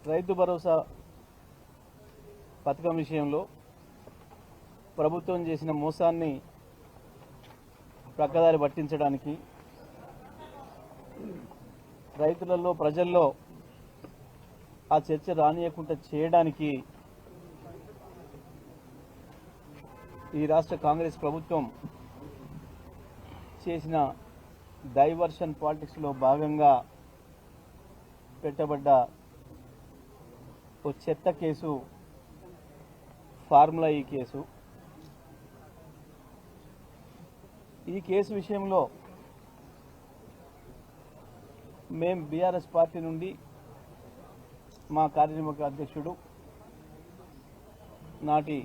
రైతు భరోసా పథకం విషయంలో ప్రభుత్వం చేసిన మోసాన్ని ప్రక్కదారి పట్టించడానికి రైతులలో ప్రజల్లో ఆ చర్చ రానియకుండా చేయడానికి ఈ రాష్ట్ర కాంగ్రెస్ ప్రభుత్వం చేసిన డైవర్షన్ పాలిటిక్స్లో భాగంగా పెట్టబడ్డ ఓ చెత్త కేసు ఫార్ములా ఈ కేసు. ఈ కేసు విషయంలో మేము బీఆర్ఎస్ పార్టీ నుండి మా కార్యనిర్వాహక అధ్యక్షుడు నాటి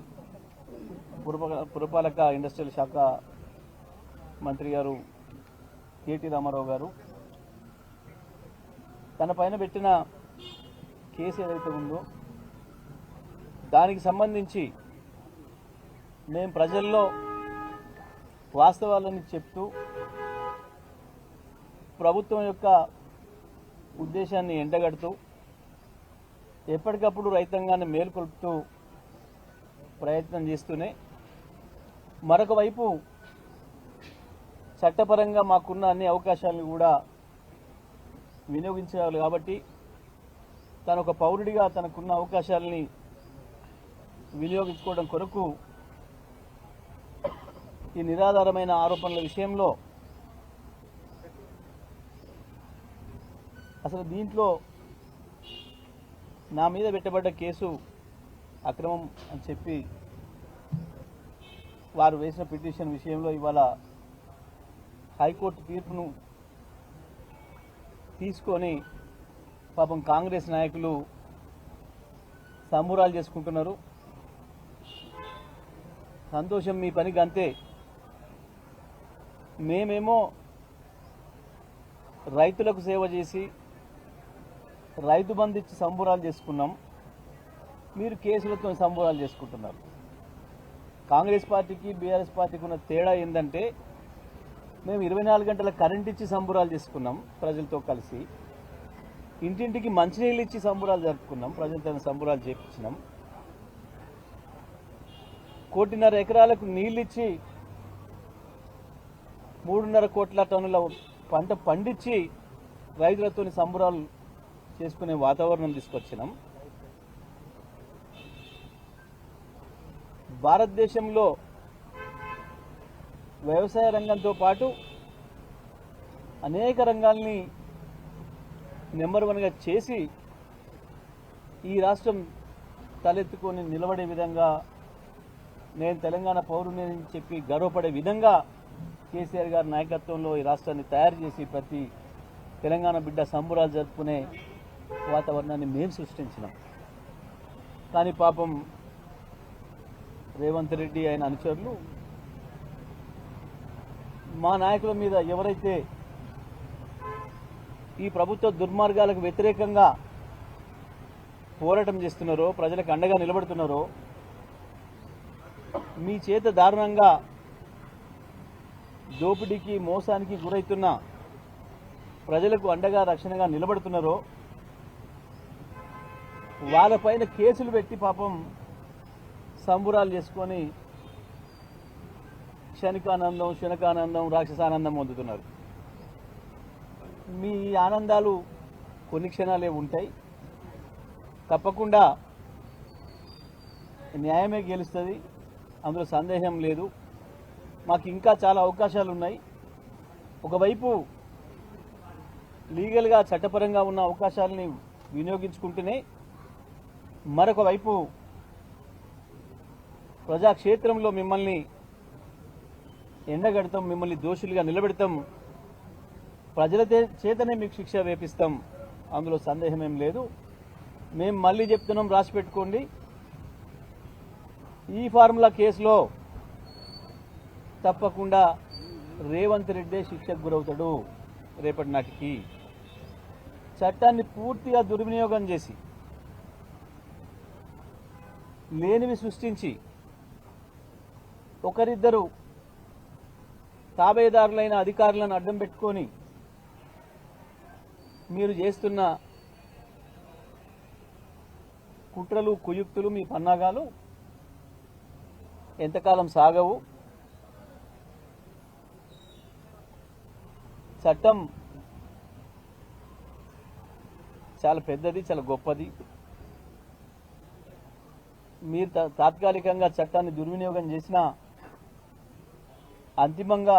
పురపాలక ఇండస్ట్రియల్ శాఖ మంత్రి గారు కేటీ రామారావు గారు తన పైన పెట్టిన కేసు ఏదైతే ఉందో దానికి సంబంధించి మేము ప్రజల్లో వాస్తవాలను చెప్తూ ప్రభుత్వం యొక్క ఉద్దేశాన్ని ఎండగడుతూ ఎప్పటికప్పుడు రైతాంగాన్ని మేల్కొల్పుతూ ప్రయత్నం చేస్తూనే మరొక వైపు చట్టపరంగా మాకున్న అన్ని అవకాశాలను కూడా వినియోగించాలి. కాబట్టి తను ఒక పౌరుడిగా తనకున్న అవకాశాలని వినియోగించుకోవడం కొరకు ఈ నిరాధారమైన ఆరోపణల విషయంలో అసలు దీంట్లో నా మీద పెట్టబడ్డ కేసు అక్రమం అని చెప్పి వారు వేసిన పిటిషన్ విషయంలో ఇవాళ హైకోర్టు తీర్పును తీసుకొని పాపం కాంగ్రెస్ నాయకులు సంబురాలు చేసుకుంటున్నారు. సంతోషం, మీ పనికి అంతే. మేమేమో రైతులకు సేవ చేసి రైతు బంధు ఇచ్చి సంబురాలు చేసుకున్నాం, మీరు కేసులతో సంబురాలు చేసుకుంటున్నారు. కాంగ్రెస్ పార్టీకి బీఆర్ఎస్ పార్టీకి ఉన్న తేడా ఏంటంటే మేము 24 గంటల కరెంట్ ఇచ్చి సంబురాలు చేసుకున్నాం ప్రజలతో కలిసి, ఇంటింటికి మంచినీళ్ళు ఇచ్చి సంబురాలు జరుపుకున్నాం, ప్రజలతో సంబురాలు చేపించినాం, 1.5 ఎకరాలకు నీళ్ళు ఇచ్చి 3.5 కోట్ల టన్నుల పంట పండించి రైతులతో సంబురాలు చేసుకునే వాతావరణం తీసుకొచ్చినాం. భారతదేశంలో వ్యవసాయ రంగంతో పాటు అనేక రంగాల్ని నెంబర్ 1గా చేసి ఈ రాష్ట్రం తలెత్తుకొని నిలబడే విధంగా, నేను తెలంగాణ పౌరుని అని చెప్పి గర్వపడే విధంగా కేసీఆర్ గారి నాయకత్వంలో ఈ రాష్ట్రాన్ని తయారు చేసి ప్రతి తెలంగాణ బిడ్డ సంబురాలు జరుపుకునే వాతావరణాన్ని మేము సృష్టించినాం. కానీ పాపం రేవంత్ రెడ్డి ఆయన అనుచరులు మా నాయకుల మీద ఎవరైతే ఈ ప్రభుత్వ దుర్మార్గాలకు వ్యతిరేకంగా పోరాటం చేస్తున్నారో, ప్రజలకు అండగా నిలబడుతున్నారో, మీ చేత దారుణంగా దోపిడీకి మోసానికి గురవుతున్న ప్రజలకు అండగా రక్షణగా నిలబడుతున్నారో వాళ్ళపైన కేసులు పెట్టి పాపం సంబురాలు చేసుకొని క్షణికానందం, శునకానందం, రాక్షసానందం పొందుతున్నారు. మీ ఆనందాలు కొన్ని క్షణాలే ఉంటాయి. తప్పకుండా న్యాయమే గెలుస్తుంది, అందులో సందేహం లేదు. మాకు ఇంకా చాలా అవకాశాలు ఉన్నాయి. ఒకవైపు లీగల్గా చట్టపరంగా ఉన్న అవకాశాలని వినియోగించుకుంటూనే మరొక వైపు ప్రజాక్షేత్రంలో మిమ్మల్ని ఎండగడతాం, మిమ్మల్ని దోషులుగా నిలబెడతాం, ప్రజల చేతనే మీకు శిక్ష వేపిస్తాం, అందులో సందేహమేం లేదు. మేము మళ్ళీ చెప్తున్నాం, రాసి పెట్టుకోండి, ఈ ఫార్ములా కేసులో తప్పకుండా రేవంత్ రెడ్డి శిక్షకు గురవుతాడు. రేపటి నాటికి చట్టాన్ని పూర్తిగా దుర్వినియోగం చేసి లేనివి సృష్టించి ఒకరిద్దరు తాబేదారులైన అధికారులను అడ్డం పెట్టుకొని మీరు చేస్తున్న కుట్రలు కుయుక్తులు మీ పన్నాగాలు ఎంతకాలం సాగవు. చట్టం చాలా పెద్దది, చాలా గొప్పది. మీరు తాత్కాలికంగా చట్టాన్ని దుర్వినియోగం చేసినా అంతిమంగా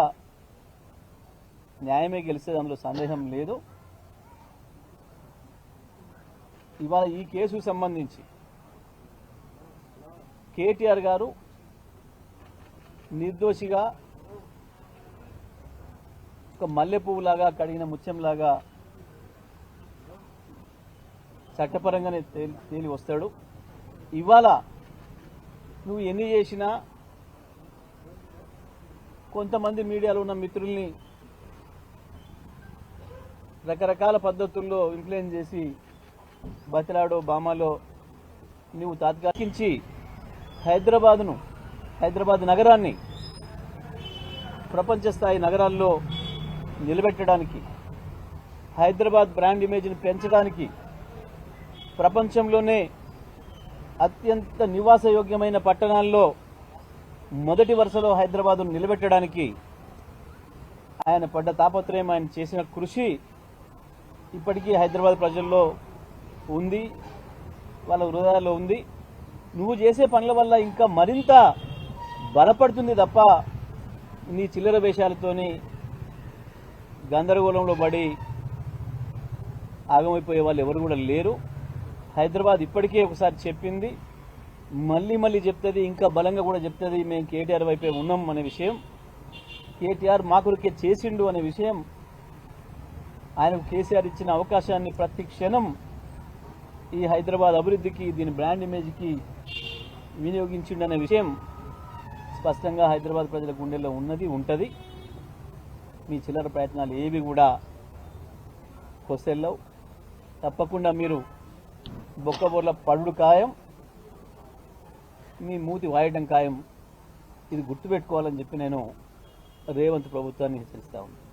న్యాయమే గెలిచేది, అందులో సందేహం లేదు. ఇవాళ ఈ కేసుకు సంబంధించి కేటీఆర్ గారు నిర్దోషిగా ఒక మల్లెపువ్వులాగా కడిగిన ముత్యంలాగా చట్టపరంగానే తేలి వస్తాడు. ఇవాళ నువ్వు ఎన్ని చేసినా కొంతమంది మీడియాలో ఉన్న మిత్రుల్ని రకరకాల పద్ధతుల్లో ఇన్ఫ్లుయెన్స్ చేసి బతిలాడో బామాలో నువ్వు తాత్కాలించి హైదరాబాద్ నగరాన్ని ప్రపంచ స్థాయి నగరాల్లో నిలబెట్టడానికి, హైదరాబాద్ బ్రాండ్ ఇమేజ్ని పెంచడానికి, ప్రపంచంలోనే అత్యంత నివాసయోగ్యమైన పట్టణాల్లో మొదటి వరుసలో హైదరాబాద్ను నిలబెట్టడానికి ఆయన పడ్డ తాపత్రయం, ఆయన చేసిన కృషి ఇప్పటికీ హైదరాబాద్ ప్రజల్లో ఉంది, వాళ్ళ హృదయాల్లో ఉంది. నువ్వు చేసే పనుల వల్ల ఇంకా మరింత బలపడుతుంది తప్ప నీ చిల్లర వేషాలతోని గందరగోళంలో పడి ఆగమైపోయే వాళ్ళు ఎవరు కూడా లేరు. హైదరాబాద్ ఇప్పటికే ఒకసారి చెప్పింది, మళ్ళీ చెప్తుంది, ఇంకా బలంగా కూడా చెప్తుంది, మేము కేటీఆర్ వైపే ఉన్నాం అనే విషయం, కేటీఆర్ మా కొరకే చేసిండు అనే విషయం, ఆయనకు కేసీఆర్ ఇచ్చిన అవకాశాన్ని ప్రతి క్షణం ఈ హైదరాబాద్ అభివృద్ధికి, దీని బ్రాండ్ ఇమేజ్కి వినియోగించిండు అనే విషయం స్పష్టంగా హైదరాబాద్ ప్రజల గుండెల్లో ఉన్నది, ఉంటుంది. మీ చిల్లర ప్రయత్నాలు ఏవి కూడా కొసెల్లవు. తప్పకుండా మీరు బొక్కబోర్ల పడుడు ఖాయం, మీ మూతి వాయడం ఖాయం. ఇది గుర్తుపెట్టుకోవాలని చెప్పి నేను రేవంత్ ప్రభుత్వాన్ని హెచ్చరిస్తా ఉన్నాను.